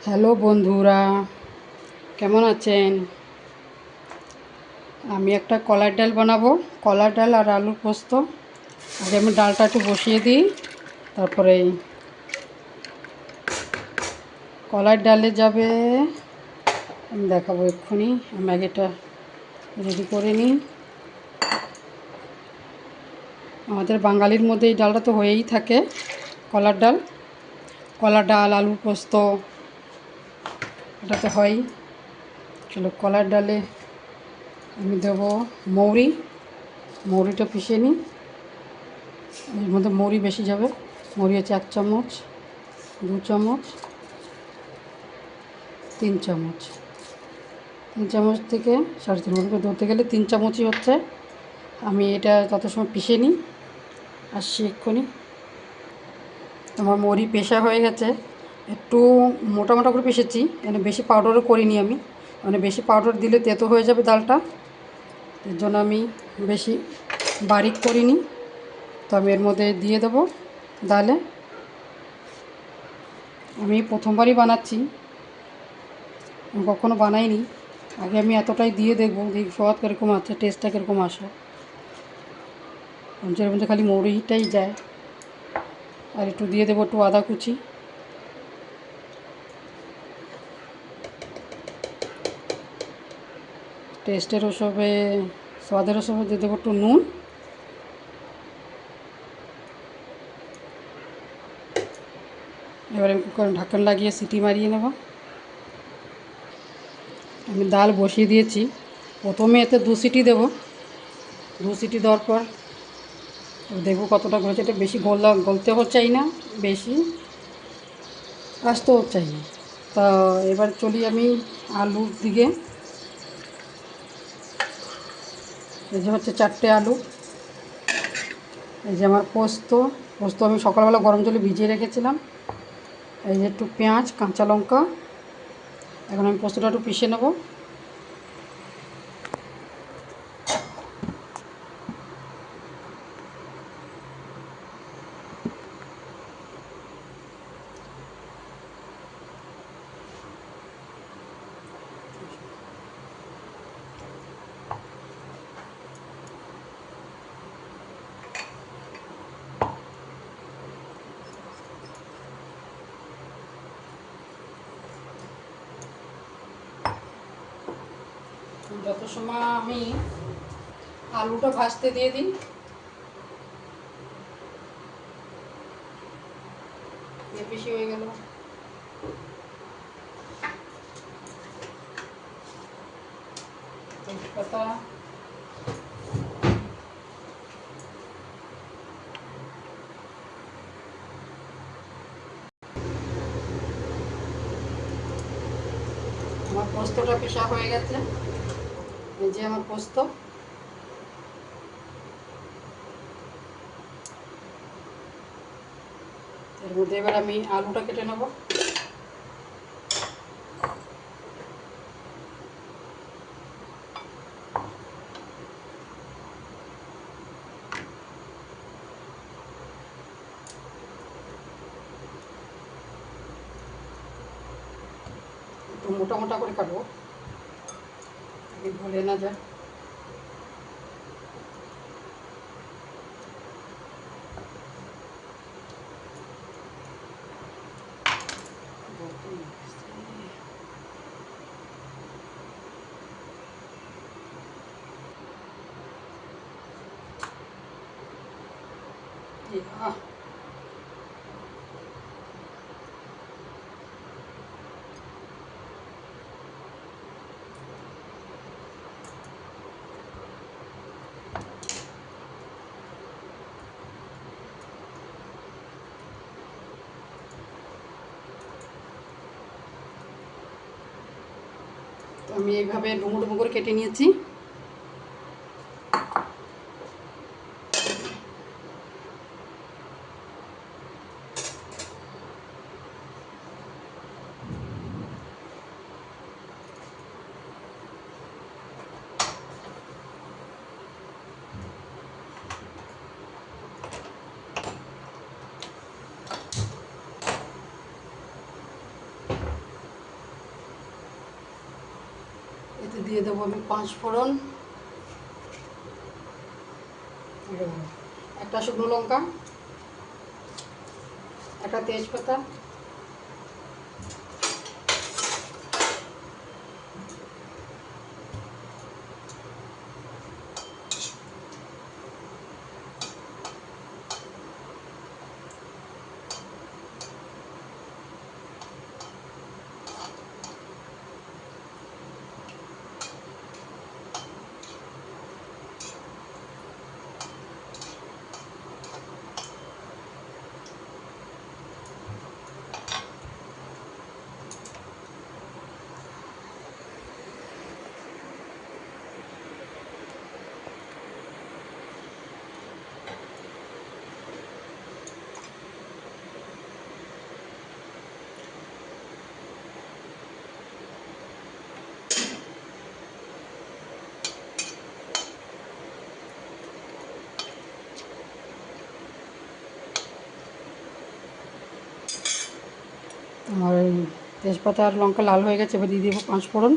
Hello বন্ধুরা, কেমন আছেন? আমি একটা কলার ডাল বানাবো। কলার ডাল আর আলুর পোস্ত। আগে আমি ডালটা একটু বসিয়ে দিই, তারপরে কলার ডালে যাবে। আমি দেখাবো এক্ষুনি। আমি আগে এটা রেডি করে নিই। আমাদের বাঙালির মধ্যে এই ডালটা তো হয়েই থাকে, কলার ডাল। কলার ডাল, আলুর পোস্ত, এটা তো হয়ই। চলো, কলার ডালে আমি দেবো মৌরিটা পিষে নিই। এর মধ্যে মৌরি বেশি যাবে। মৌরি হচ্ছে 1 চামচ, 2 চামচ, 3 চামচ। 3 চামচ থেকে 3.5 মৌরিকে ধরতে গেলে 3 চামচই হচ্ছে। আমি এটা তত সময় পিষে নিই, আসছি এক্ষুনি। আমার মৌরি পেশা হয়ে গেছে। একটু মোটা মোটা করে পিষেছি, মানে বেশি পাউডারও করিনি আমি। মানে বেশি পাউডার দিলে তেতো হয়ে যাবে ডালটা, এর জন্য আমি বেশি বারিক করিনি। তো আমি এর মধ্যে দিয়ে দেবো ডালে। আমি প্রথমবারই বানাচ্ছি, আমি কখনো বানাইনি। আগে আমি এতটাই দিয়ে দেখবো, দেখি স্বাদ কীরকম আছে, টেস্টটা কীরকম আসে। এর মধ্যে খালি মৌরিটাই যায়। আর একটু দিয়ে দেবো একটু আদা কুচি। টেস্টের ওসবে, স্বাদের ওসবে দিয়ে দেবো একটু নুন। এবারে আমি কুকার ঢাকন লাগিয়ে সিটি মারিয়ে নেব। আমি ডাল বসিয়ে দিয়েছি। প্রথমে এতে 2 সিটি দেবো। 2 সিটি দেওয়ার পর দেখবো কতটা হয়েছে। এটা বেশি গলতেও চাই না, বেশি আস্তেও চাই না। তা এবার চলি আমি আলুর দিকে। এই যে হচ্ছে 4টে আলু। এই যে আমার পোস্ত। পোস্ত আমি সকালবেলা গরম জলে ভিজিয়ে রেখেছিলাম। এই যে একটু পেঁয়াজ, কাঁচা লঙ্কা। এখন আমি পোস্তটা একটু পিষে নেব। যত সময় আমি আলুটা ভাজতে দিয়ে দিই। বেশি হয়ে গেল। তেজপাতা, আমার পোস্তটা পেশা হয়ে গেছে। এই যে আমার পোস্ত। এর মধ্যে এবার আমি আলুটা কেটে নেব। একটু মোটা মোটা করে কাটবো, ভুলে না যায়। আমি এইভাবে ডুমো ডুমো করে কেটে নিয়েছি। দিয়ে দেবো আমি 5 ফোড়ন, একটা শুকনো লঙ্কা, একটা তেজপাতা, আমার তেজপাতা আর লঙ্কা লাল হয়ে গেছে। এবার দিয়ে দেবো 5 ফোড়ন,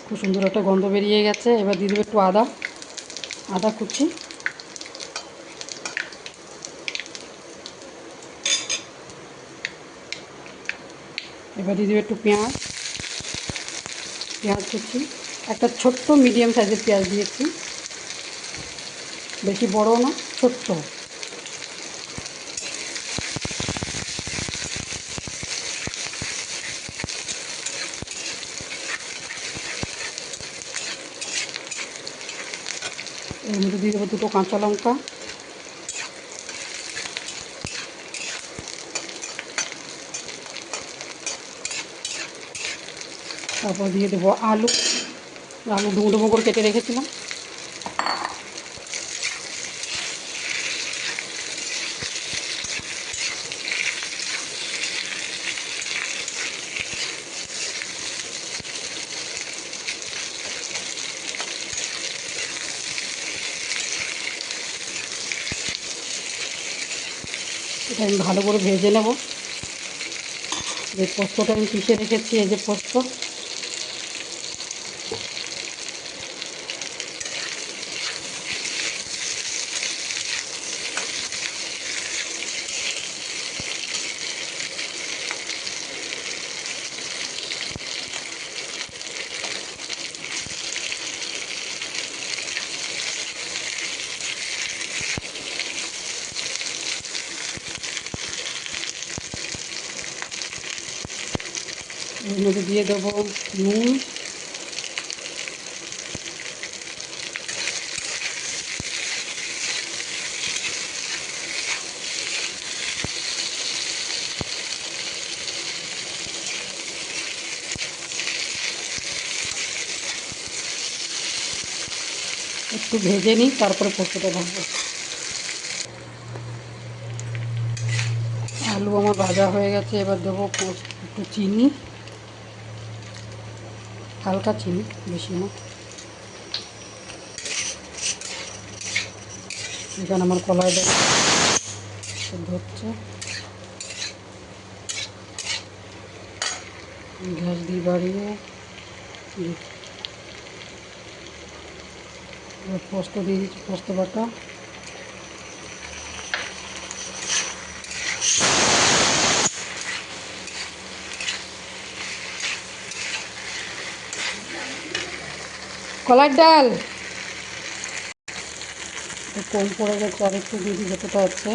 খুব সুন্দর একটা গন্ধ বেরিয়ে গেছে। এবার দিয়ে দেবো একটু আদা কুচি, এবার দিয়ে দেবো একটু পেঁয়াজ কুচি, একটা ছোট্ট মিডিয়াম সাইজের পেঁয়াজ দিয়েছি, বেশি বড় না, ছোট্ট। এর মধ্যে দিয়ে দেবো 2টো কাঁচা লঙ্কা, তারপর দিয়ে দেবো আলু ডুমো ডুমো করে কেটে রেখেছিলাম। এটা আমি ভালো করে ভেজে নেব। যে পোস্তটা আমি পিষে রেখেছি, এই যে পোস্ত, এর মধ্যে দিয়ে দেবো নুন, একটু ভেজে নিই, তারপরে পোস্তটা ভাজবো। আলু আমার ভাজা হয়ে গেছে। এবার দেবো একটু চিনি, হালকা চিনি, বেশি না। এখানে আমার কলাইটা ধরছে, গ্যাস দিয়ে বাড়িয়ে পোস্ত দিয়ে দিচ্ছি, পোস্ত বাটা, কলার ডাল কম পড়ে গেছে, আর একটু দিয়ে দিই যতটা আছে।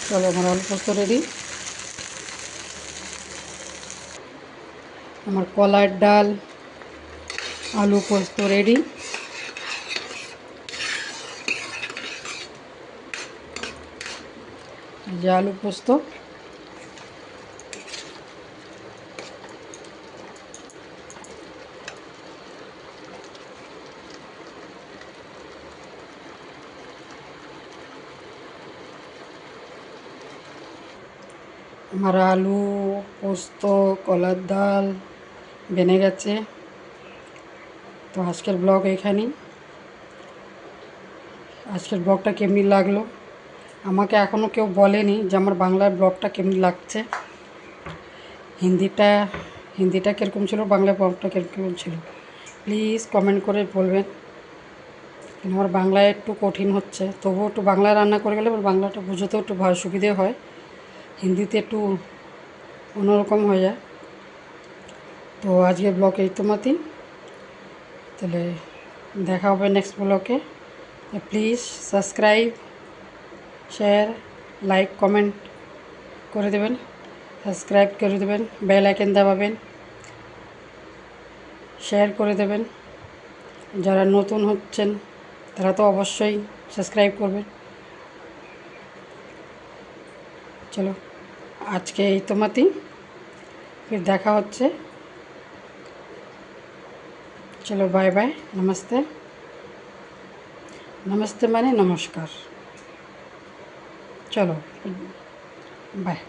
চলো আমার আলু পোস্ত রেডি। আমার কলার ডাল আলু পোস্ত রেডি। এই যে আলু পোস্ত। আমার আলু পোস্ত কলার ডাল বেনে গেছে। তো আজকের ব্লগ এইখানেই। আজকের ব্লগটা কেমনি লাগলো আমাকে এখনও কেউ বলেনি যে আমার বাংলার ব্লগটা কেমনি লাগছে। হিন্দিটা কীরকম ছিল, বাংলা ব্লগটা কীরকম ছিল, প্লিজ কমেন্ট করে বলবেন। আমার বাংলায় একটু কঠিন হচ্ছে, তবুও একটু বাংলা রান্না করে গেলে বাংলাটা বুঝতেও একটু সুবিধে হয়। হিন্দিতে একটু অন্যরকম হয়ে যায়। তো আজকের ব্লগ এই তোমাতেই। তাহলে দেখা হবে নেক্সট ব্লগে। Please subscribe share like comment করে দেবেন, সাবস্ক্রাইব করে দেবেন, বেল আইকন দাবাবেন, শেয়ার করে দেবেন। যারা নতুন হচ্ছেন তারা তো অবশ্যই সাবস্ক্রাইব করবেন। চলো আজকে এই তোমাতেই, ফির দেখা হচ্ছে। চলো বাই বাই, নমস্তে। নমস্তে মানে নমস্কার। চলো বাই।